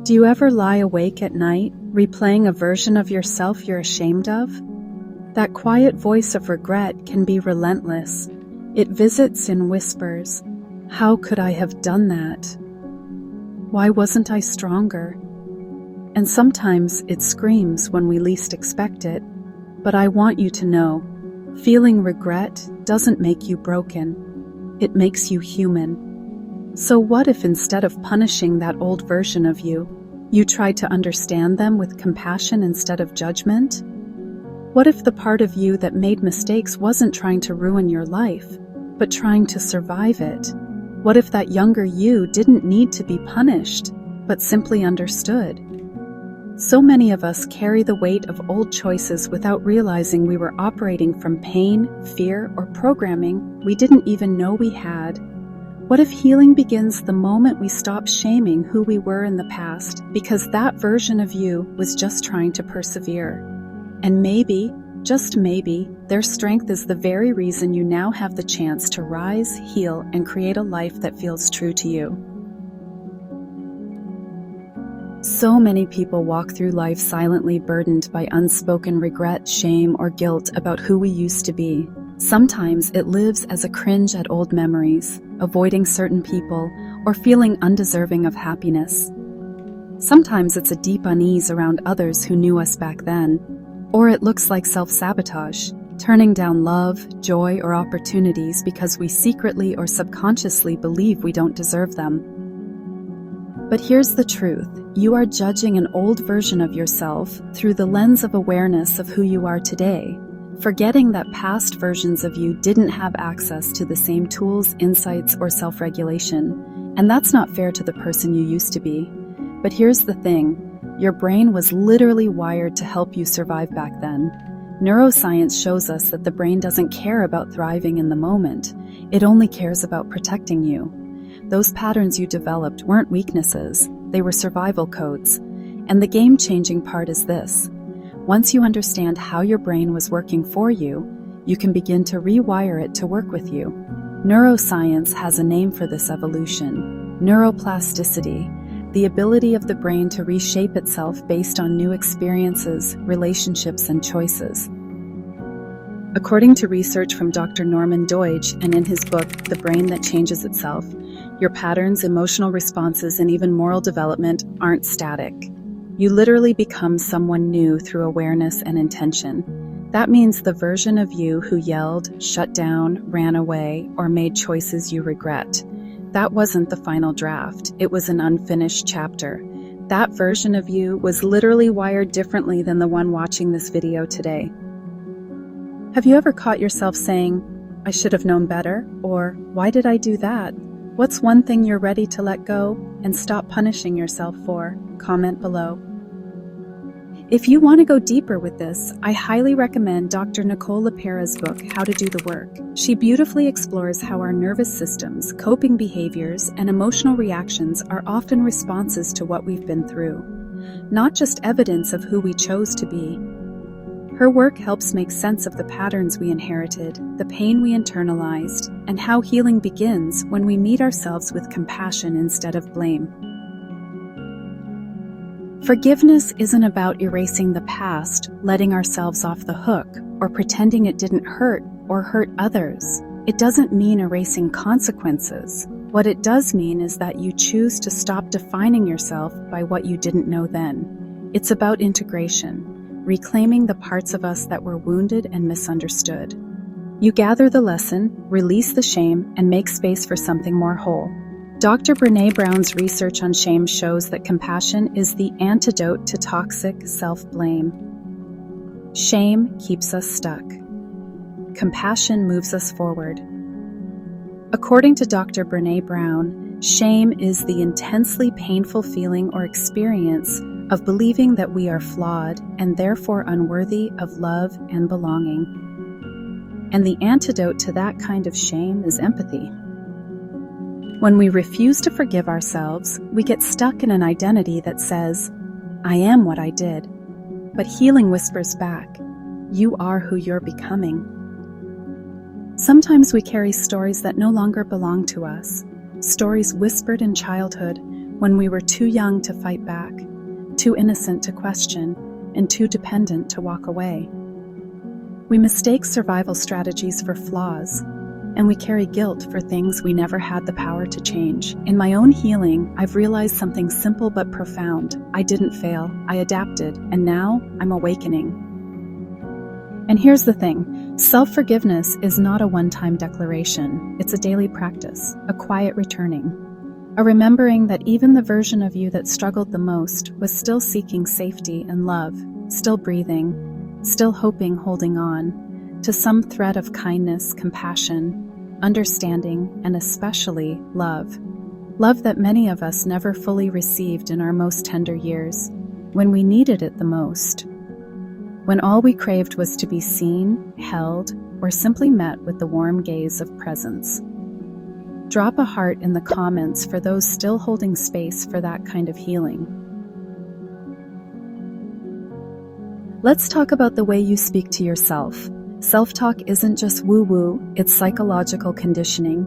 Do you ever lie awake at night, replaying a version of yourself you're ashamed of? That quiet voice of regret can be relentless. It visits in whispers. How could I have done that? Why wasn't I stronger? And sometimes it screams when we least expect it. But I want you to know, feeling regret doesn't make you broken. It makes you human. So what if instead of punishing that old version of you, you tried to understand them with compassion instead of judgment? What if the part of you that made mistakes wasn't trying to ruin your life, but trying to survive it? What if that younger you didn't need to be punished, but simply understood? So many of us carry the weight of old choices without realizing we were operating from pain, fear, or programming we didn't even know we had. What if healing begins the moment we stop shaming who we were in the past because that version of you was just trying to persevere? And maybe, just maybe, their strength is the very reason you now have the chance to rise, heal, and create a life that feels true to you. So many people walk through life silently burdened by unspoken regret, shame, or guilt about who we used to be. Sometimes it lives as a cringe at old memories, avoiding certain people, or feeling undeserving of happiness. Sometimes it's a deep unease around others who knew us back then, or it looks like self-sabotage, turning down love, joy, or opportunities because we secretly or subconsciously believe we don't deserve them. But here's the truth: you are judging an old version of yourself through the lens of awareness of who you are today, forgetting that past versions of you didn't have access to the same tools, insights, or self-regulation. And that's not fair to the person you used to be. But here's the thing: your brain was literally wired to help you survive back then. Neuroscience shows us that the brain doesn't care about thriving in the moment. It only cares about protecting you. Those patterns you developed weren't weaknesses, they were survival codes. And the game-changing part is this: once you understand how your brain was working for you, you can begin to rewire it to work with you. Neuroscience has a name for this evolution: neuroplasticity, the ability of the brain to reshape itself based on new experiences, relationships, and choices. According to research from Dr. Norman Deutsch and in his book, The Brain That Changes Itself, your patterns, emotional responses, and even moral development aren't static. You literally become someone new through awareness and intention. That means the version of you who yelled, shut down, ran away, or made choices you regret, that wasn't the final draft. It was an unfinished chapter. That version of you was literally wired differently than the one watching this video today. Have you ever caught yourself saying, "I should have known better," or "Why did I do that?" What's one thing you're ready to let go and stop punishing yourself for? Comment below. If you want to go deeper with this, I highly recommend Dr. Nicole LePera's book, How to Do the Work. She beautifully explores how our nervous systems, coping behaviors, and emotional reactions are often responses to what we've been through, not just evidence of who we chose to be. Her work helps make sense of the patterns we inherited, the pain we internalized, and how healing begins when we meet ourselves with compassion instead of blame. Forgiveness isn't about erasing the past, letting ourselves off the hook, or pretending it didn't hurt or hurt others. It doesn't mean erasing consequences. What it does mean is that you choose to stop defining yourself by what you didn't know then. It's about integration, reclaiming the parts of us that were wounded and misunderstood. You gather the lesson, release the shame, and make space for something more whole. Dr. Brené Brown's research on shame shows that compassion is the antidote to toxic self-blame. Shame keeps us stuck. Compassion moves us forward. According to Dr. Brené Brown, shame is the intensely painful feeling or experience of believing that we are flawed and therefore unworthy of love and belonging. And the antidote to that kind of shame is empathy. When we refuse to forgive ourselves, we get stuck in an identity that says, "I am what I did." But healing whispers back, "You are who you're becoming." Sometimes we carry stories that no longer belong to us, stories whispered in childhood, when we were too young to fight back, too innocent to question, and too dependent to walk away. We mistake survival strategies for flaws, and we carry guilt for things we never had the power to change. In my own healing, I've realized something simple but profound. I didn't fail, I adapted, and now I'm awakening. And here's the thing, self-forgiveness is not a one-time declaration. It's a daily practice, a quiet returning, a remembering that even the version of you that struggled the most was still seeking safety and love, still breathing, still hoping, holding on to some thread of kindness, compassion, understanding, and especially love. Love that many of us never fully received in our most tender years, when we needed it the most. When all we craved was to be seen, held, or simply met with the warm gaze of presence. Drop a heart in the comments for those still holding space for that kind of healing. Let's talk about the way you speak to yourself. Self-talk isn't just woo-woo, it's psychological conditioning.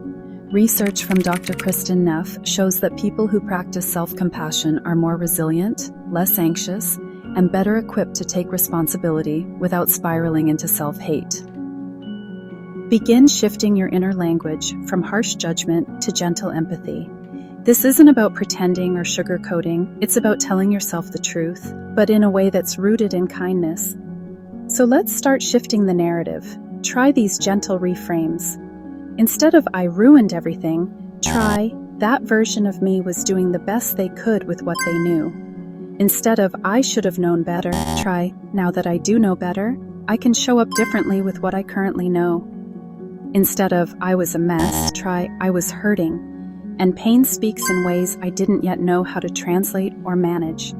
Research from Dr. Kristin Neff shows that people who practice self-compassion are more resilient, less anxious, and better equipped to take responsibility without spiraling into self-hate. Begin shifting your inner language from harsh judgment to gentle empathy. This isn't about pretending or sugarcoating, it's about telling yourself the truth, but in a way that's rooted in kindness. So let's start shifting the narrative. Try these gentle reframes. Instead of "I ruined everything," try "that version of me was doing the best they could with what they knew." Instead of "I should have known better," try "now that I do know better, I can show up differently with what I currently know." Instead of "I was a mess," try "I was hurting, and pain speaks in ways I didn't yet know how to translate or manage."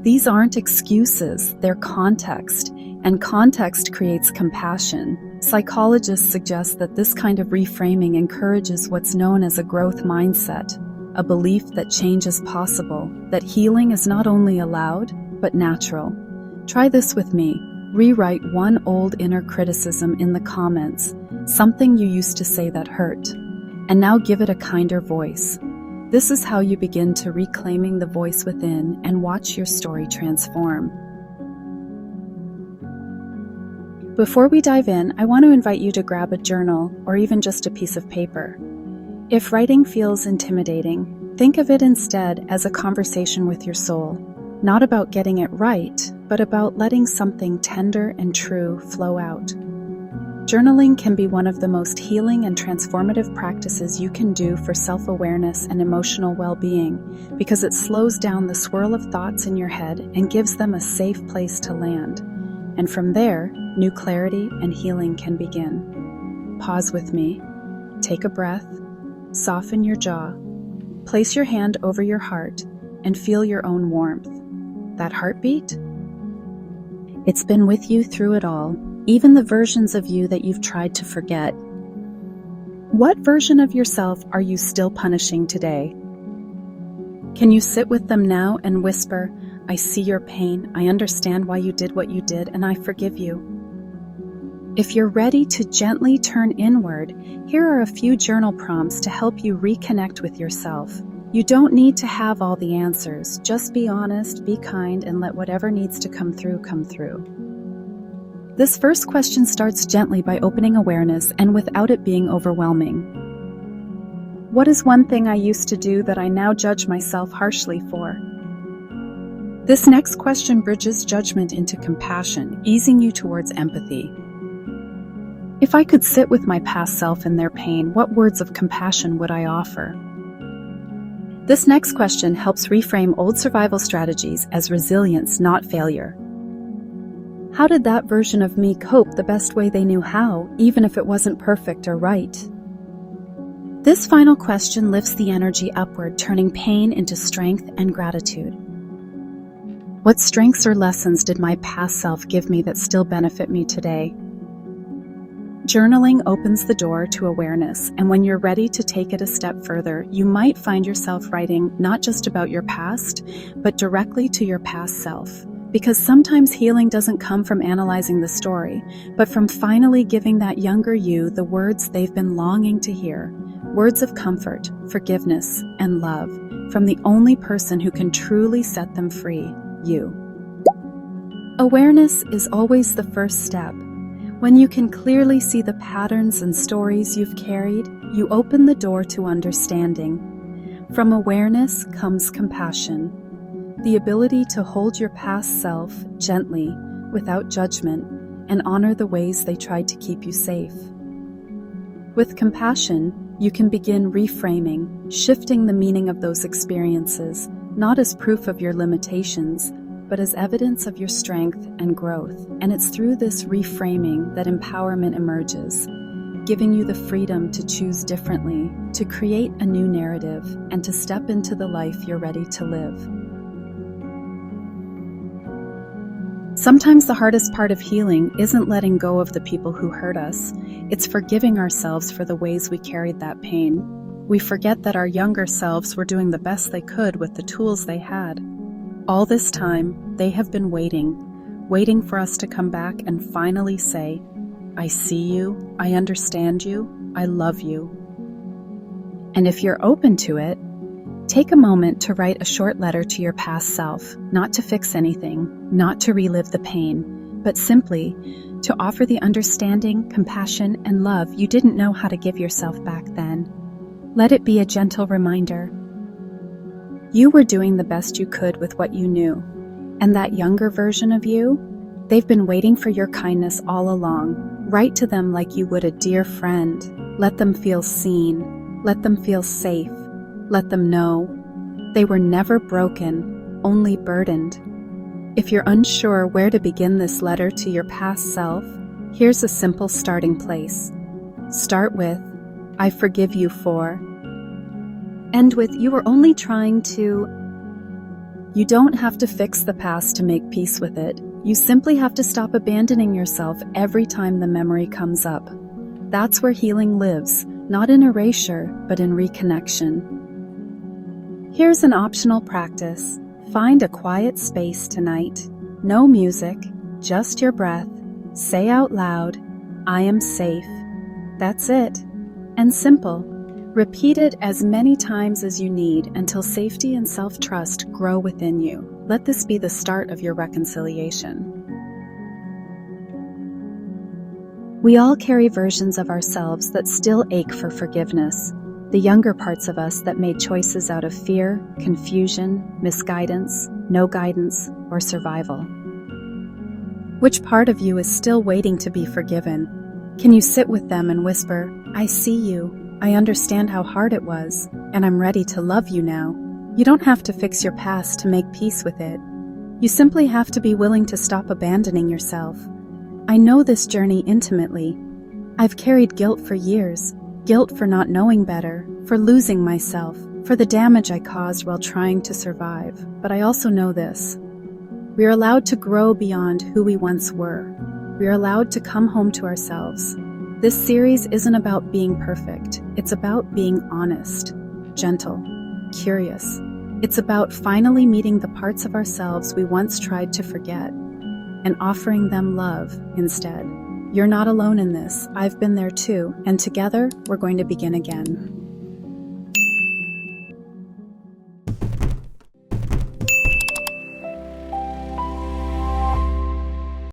These aren't excuses, they're context, and context creates compassion. Psychologists suggest that this kind of reframing encourages what's known as a growth mindset, a belief that change is possible, that healing is not only allowed, but natural. Try this with me. Rewrite one old inner criticism in the comments, something you used to say that hurt, and now give it a kinder voice. This is how you begin to reclaiming the voice within and watch your story transform. Before we dive in, I want to invite you to grab a journal or even just a piece of paper. If writing feels intimidating, think of it instead as a conversation with your soul, not about getting it right, but about letting something tender and true flow out. Journaling can be one of the most healing and transformative practices you can do for self-awareness and emotional well-being because it slows down the swirl of thoughts in your head and gives them a safe place to land. And from there, new clarity and healing can begin. Pause with me. Take a breath. Soften your jaw. Place your hand over your heart and feel your own warmth. That heartbeat? It's been with you through it all. Even the versions of you that you've tried to forget. What version of yourself are you still punishing today? Can you sit with them now and whisper, "I see your pain, I understand why you did what you did, and I forgive you"? If you're ready to gently turn inward, here are a few journal prompts to help you reconnect with yourself. You don't need to have all the answers. Just be honest, be kind, and let whatever needs to come through come through. This first question starts gently by opening awareness and without it being overwhelming. What is one thing I used to do that I now judge myself harshly for? This next question bridges judgment into compassion, easing you towards empathy. If I could sit with my past self in their pain, what words of compassion would I offer? This next question helps reframe old survival strategies as resilience, not failure. How did that version of me cope the best way they knew how, even if it wasn't perfect or right? This final question lifts the energy upward, turning pain into strength and gratitude. What strengths or lessons did my past self give me that still benefit me today? Journaling opens the door to awareness, and when you're ready to take it a step further, you might find yourself writing not just about your past, but directly to your past self. Because sometimes healing doesn't come from analyzing the story, but from finally giving that younger you the words they've been longing to hear. Words of comfort, forgiveness, and love. from the only person who can truly set them free, you. Awareness is always the first step. When you can clearly see the patterns and stories you've carried, you open the door to understanding. From awareness comes compassion, the ability to hold your past self gently, without judgment, and honor the ways they tried to keep you safe. With compassion, you can begin reframing, shifting the meaning of those experiences, not as proof of your limitations, but as evidence of your strength and growth. And it's through this reframing that empowerment emerges, giving you the freedom to choose differently, to create a new narrative, and to step into the life you're ready to live. Sometimes the hardest part of healing isn't letting go of the people who hurt us. It's forgiving ourselves for the ways we carried that pain. We forget that our younger selves were doing the best they could with the tools they had. All this time, they have been waiting for us to come back and finally say, I see you, I understand you, I love you. And if you're open to it, take a moment to write a short letter to your past self, not to fix anything, not to relive the pain, but simply to offer the understanding, compassion, and love you didn't know how to give yourself back then. Let it be a gentle reminder. You were doing the best you could with what you knew, and that younger version of you, they've been waiting for your kindness all along. Write to them like you would a dear friend. Let them feel seen. Let them feel safe. Let them know they were never broken, only burdened. If you're unsure where to begin this letter to your past self, here's a simple starting place. Start with, I forgive you for. End with, you were only trying to. You don't have to fix the past to make peace with it. You simply have to stop abandoning yourself every time the memory comes up. That's where healing lives, not in erasure, but in reconnection. Here's an optional practice. Find a quiet space tonight. No music, just your breath. Say out loud, I am safe. That's it. And simple. Repeat it as many times as you need until safety and self-trust grow within you. Let this be the start of your reconciliation. We all carry versions of ourselves that still ache for forgiveness. The younger parts of us that made choices out of fear, confusion, misguidance, no guidance, or survival. Which part of you is still waiting to be forgiven? Can you sit with them and whisper, I see you, I understand how hard it was, and I'm ready to love you now. You don't have to fix your past to make peace with it. You simply have to be willing to stop abandoning yourself. I know this journey intimately. I've carried guilt for years. Guilt for not knowing better, for losing myself, for the damage I caused while trying to survive. But I also know this. We are allowed to grow beyond who we once were. We are allowed to come home to ourselves. This series isn't about being perfect. It's about being honest, gentle, curious. It's about finally meeting the parts of ourselves we once tried to forget and offering them love instead. You're not alone in this. I've been there too, and together we're going to begin again.